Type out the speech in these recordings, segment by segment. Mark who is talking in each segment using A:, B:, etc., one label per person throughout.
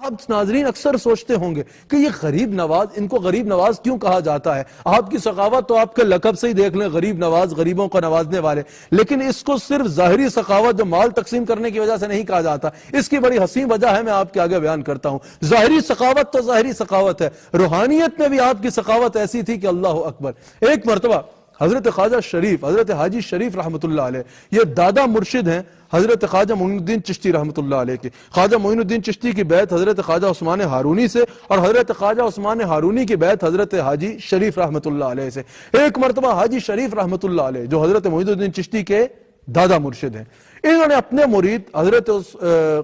A: اب ناظرین اکثر سوچتے ہوں گے کہ یہ غریب نواز، ان کو غریب نواز کیوں کہا جاتا ہے؟ آپ کی سخاوت تو آپ کے لقب سے ہی دیکھ لیں، غریب نواز، غریبوں کو نوازنے والے، لیکن اس کو صرف ظاہری سخاوت جو مال تقسیم کرنے کی وجہ سے نہیں کہا جاتا، اس کی بڑی حسین وجہ ہے، میں آپ کے آگے بیان کرتا ہوں۔ ظاہری سخاوت تو ظاہری سخاوت ہے، روحانیت میں بھی آپ کی سخاوت ایسی تھی کہ اللہ اکبر۔ ایک مرتبہ حضرت خواجہ شریف، حضرت حاجی شریف رحمت اللہ علیہ، یہ دادا مرشد ہیں حضرت خواجہ معین الدین چشتی رحمت اللہ علیہ کی۔ خواجہ معین الدین چشتی کی بیعت حضرت خواجہ عثمان ہارونی سے، اور حضرت خواجہ عثمان ہارونی کی بیعت حضرت حاجی شریف رحمت اللہ علیہ سے۔ ایک مرتبہ حاجی شریف رحمت اللہ علیہ جو حضرت معین الدین چشتی کے دادا مرشد ہیں، انہوں نے اپنے مرید حضرت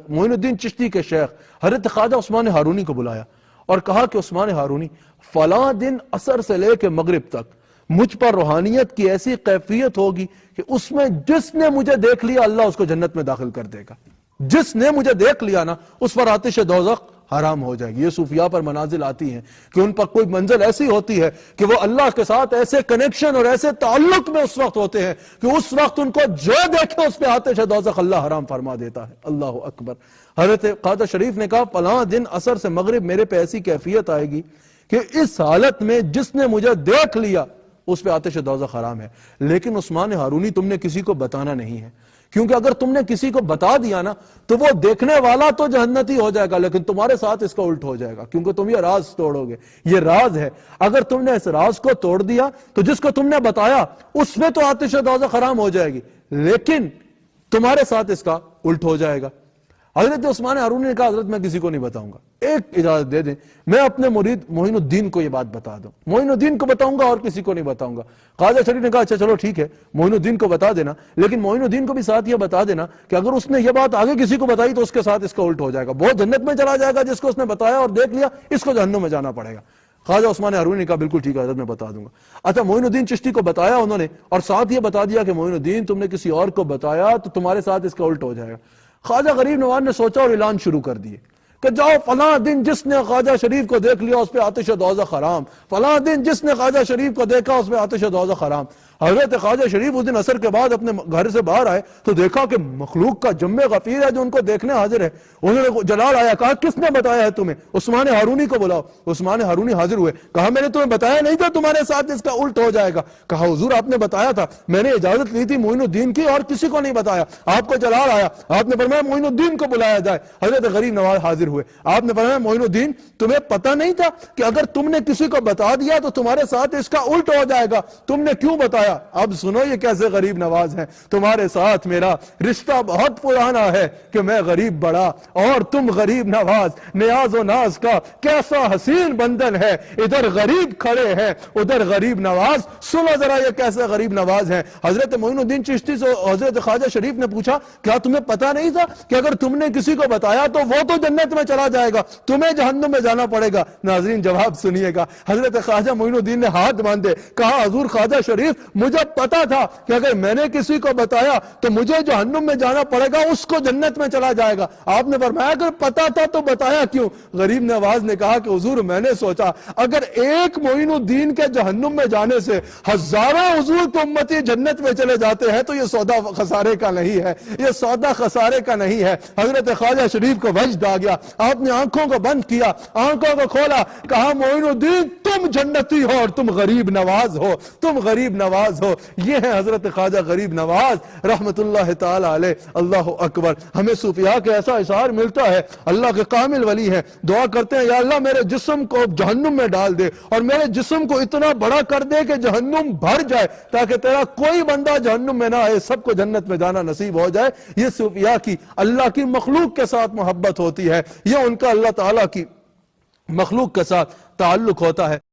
A: معین الدین چشتی کے شیخ حضرت خواجہ عثمان ہارونی کو بلایا اور کہا کہ عثمان ہارونی، فلاں دن عصر سے لے کے مغرب تک مجھ پر روحانیت کی ایسی کیفیت ہوگی کہ اس میں جس نے مجھے دیکھ لیا اللہ اس کو جنت میں داخل کر دے گا۔ جس نے مجھے دیکھ لیا نا اس پر آتش دوزخ حرام ہو جائے گی۔ یہ صوفیاء پر منازل آتی ہیں کہ ان پر کوئی منزل ایسی ہوتی ہے کہ وہ اللہ کے ساتھ ایسے کنیکشن اور ایسے تعلق میں اس وقت ہوتے ہیں کہ اس وقت ان کو جو دیکھے اس پہ آتش دوزخ اللہ حرام فرما دیتا ہے۔ اللہ اکبر۔ حضرت خواجہ شریف نے کہا فلاں دن عصر سے مغرب میرے پہ ایسی کیفیت آئے گی کہ اس حالت میں جس نے مجھے دیکھ لیا اس پہ آتش دوزخ حرام ہے۔ لیکن عثمان ہارونی تم نے کسی کو بتانا نہیں ہے، کیونکہ اگر تم نے کسی کو بتا دیا نا تو وہ دیکھنے والا تو جہنتی ہو جائے گا لیکن تمہارے ساتھ اس کا الٹ ہو جائے گا، کیونکہ تم یہ راز توڑو گے۔ یہ راز ہے، اگر تم نے اس راز کو توڑ دیا تو جس کو تم نے بتایا اس میں تو آتش دوزخ حرام ہو جائے گی لیکن تمہارے ساتھ اس کا الٹ ہو جائے گا۔ حضرت عثمان ہارونی نے کہا حضرت میں کسی کو نہیں بتاؤں گا، ایک اجازت دے دیں میں اپنے مرید معین الدین کو یہ بات بتا دوں، معین الدین کو بتاؤں گا اور کسی کو نہیں بتاؤں گا۔ خواجہ شریف نے کہا اچھا چلو ٹھیک ہے، معین الدین کو بتا دینا، لیکن معین الدین کو بھی ساتھ یہ بتا دینا کہ اگر اس نے یہ بات آگے کسی کو بتائی تو اس کے ساتھ اس کا الٹ ہو جائے گا، وہ جنت میں چلا جائے گا جس کو اس نے بتایا اور دیکھ لیا اس کو جہنم میں جانا پڑے گا۔ خواجہ عثمان ہارونی نے کہا بالکل ٹھیک ہے حضرت میں بتا دوں گا۔ اچھا معین الدین چشتی کو بتایا انہوں نے اور ساتھ یہ بتا دیا کہ معین الدین تم نے کسی اور کو بتایا تو تمہارے ساتھ اس کا الٹ ہو جائے گا۔ خواجہ غریب نواز نے سوچا اور اعلان شروع کر دیے کہ جاؤ فلاں دن جس نے خواجہ شریف کو دیکھ لیا اس پہ آتش دوزخ حرام، فلاں دن جس نے خواجہ شریف کو دیکھا اس پہ آتش دوزخ حرام۔ حضرت خواجہ شریف اس دن عصر کے بعد اپنے گھر سے باہر آئے تو دیکھا کہ مخلوق کا جم غفیر ہے جو ان کو دیکھنے حاضر ہے۔ انہوں نے جلال آیا، کہا کس نے بتایا ہے تمہیں؟ عثمان ہارونی کو بلاؤ۔ عثمان ہارونی حاضر ہوئے، کہا میں نے تمہیں بتایا نہیں تھا تمہارے ساتھ اس کا الٹ ہو جائے گا؟ کہا حضور آپ نے بتایا تھا، میں نے اجازت لی تھی معین الدین کی اور کسی کو نہیں بتایا۔ آپ کو جلال آیا، آپ نے فرمایا معین الدین کو بلایا جائے۔ حضرت غریب نواز حاضر ہوئے، آپ نے فرمایا معین الدین تمہیں پتہ نہیں تھا کہ اگر تم نے کسی کو بتا دیا تو تمہارے ساتھ اس کا الٹ ہو جائے گا، تم نے کیوں بتایا؟ اب سنو یہ کیسے غریب نواز ہیں، تمہارے ساتھ میرا رشتہ بہت پرانا ہے کہ میں غریب بڑا اور تم غریب نواز، نیاز و ناز کا کیسا حسین بندن ہے، ادھر غریب کھڑے ہیں ادھر غریب نواز، سنو ذرا یہ کیسے غریب نواز ہیں۔ حضرت معین الدین چشتی سے حضرت خواجہ شریف نے پوچھا کیا تمہیں پتہ نہیں تھا کہ اگر تم نے کسی کو بتایا تو وہ تو جنت میں چلا جائے گا، تمہیں جہنم میں جانا پڑے گا؟ ناظرین جواب سنیے گا، حضرت خواجہ معین الدین نے ہاتھ باندھے، کہا حضور خواجہ شریف مجھے پتا تھا کہ اگر میں نے کسی کو بتایا تو مجھے جہنم میں جانا پڑے گا، اس کو جنت میں چلا جائے گا۔ آپ نے فرمایا اگر پتا تھا تو بتایا کیوں؟ غریب نواز نے کہا کہ حضور میں نے سوچا اگر ایک معین الدین کے جہنم میں جانے سے ہزاروں حضور کے امتی جنت میں چلے جاتے ہیں تو یہ سودا خسارے کا نہیں ہے، یہ سودا خسارے کا نہیں ہے۔ حضرت خواجہ شریف کو وجد آ گیا، آپ نے آنکھوں کو بند کیا، آنکھوں کو کھولا، کہا معین الدین تم جنتی ہو اور تم غریب نواز ہو، تم غریب نواز ہو۔ یہ ہے حضرت خواجہ غریب نواز رحمت اللہ تعالی علیہ۔ اللہ اکبر۔ ہمیں صوفیاء کے ایسا اشعار ملتا ہے، اللہ کے کامل ولی ہیں، دعا کرتے ہیں یا اللہ میرے جسم کو جہنم میں ڈال دے اور میرے جسم کو اتنا بڑا کر دے کہ جہنم بھر جائے تاکہ تیرا کوئی بندہ جہنم میں نہ آئے، سب کو جنت میں جانا نصیب ہو جائے۔ یہ صوفیاء کی اللہ کی مخلوق کے ساتھ محبت ہوتی ہے، یہ ان کا اللہ تعالیٰ کی مخلوق کے ساتھ تعلق ہوتا ہے۔